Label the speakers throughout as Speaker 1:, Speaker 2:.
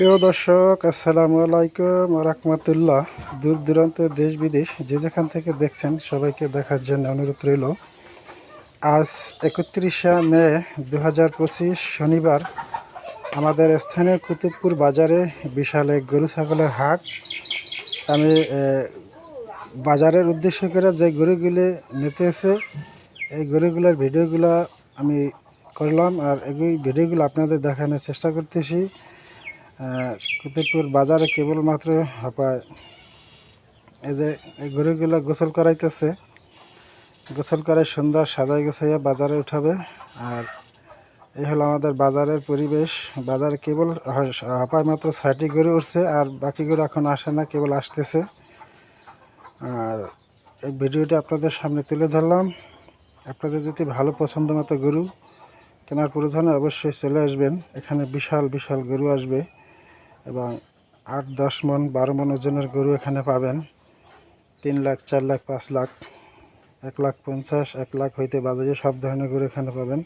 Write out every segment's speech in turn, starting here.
Speaker 1: প্রিয় দর্শক, আসসালামু আলাইকুম ওয়া রাহমাতুল্লাহ। দূর দূরান্ত দেশ বিদেশ যে যেখান থেকে দেখছেন সবাইকে দেখার জন্য অনুরোধ রইল। আজ 31শে মে 2025 শনিবার আমাদের স্থানীয় কুতুবপুর বাজারে বিশাল এক গরু ছাগলের হাট। আমি বাজারের উদ্দেশ্য করে যে গরুগুলি নিতে এসে এই গরুগুলোর ভিডিওগুলো আমি করলাম, আর এই ভিডিওগুলো আপনাদের দেখানোর চেষ্টা করতেছি। কুতুবপুর বাজারে কেবলমাত্র হাঁপায় এই যে এই গরুগুলো গোসল করাইতেছে। গোসল করে সুন্দর সাজাই গোছাইয়া বাজারে উঠাবে। আর এই হলো আমাদের বাজারের পরিবেশ। বাজারে কেবল হাঁপায় মাত্র 6টি গরু উঠছে, আর বাকি গরু এখন আসে না, কেবল আসতেছে। আর এই ভিডিওটা আপনাদের সামনে তুলে ধরলাম। আপনাদের যদি ভালো পছন্দ মতো গরু কেনার প্রয়োজনে অবশ্যই চলে আসবেন। এখানে বিশাল বিশাল গরু আসবে এবং 8-10 মন 12 মন ওজনের গরু এখানে পাবেন। 3 লাখ, 4 লাখ, 5 লাখ, 1,50,000, 1 লাখ হইতে বাজারে সব ধরনের গরু এখানে পাবেন।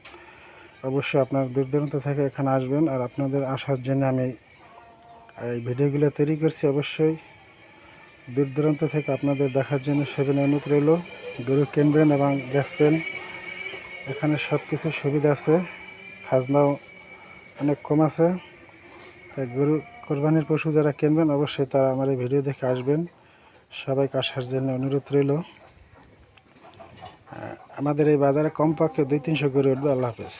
Speaker 1: অবশ্যই আপনার দূর দূরান্ত থেকে এখানে আসবেন, আর আপনাদের আসার জন্য আমি এই ভিডিওগুলো তৈরি করছি। অবশ্যই দূর দূরান্ত থেকে আপনাদের দেখার জন্য সেখানে অনুরোধ রইল। গরু কিনবেন এবং বেচবেন, এখানে সব কিছু সুবিধা আছে, খাজনাও অনেক কম আছে। তাই গরু কোরবানির পশু যারা কিনবেন অবশ্যই তারা আমার এই ভিডিও দেখে আসবেন। সবাইকে আসার জন্য অনুরোধ রইল। আমাদের এই বাজারে কমপক্ষে 200-300 গরু উঠবে। আল্লাহ হাফেজ।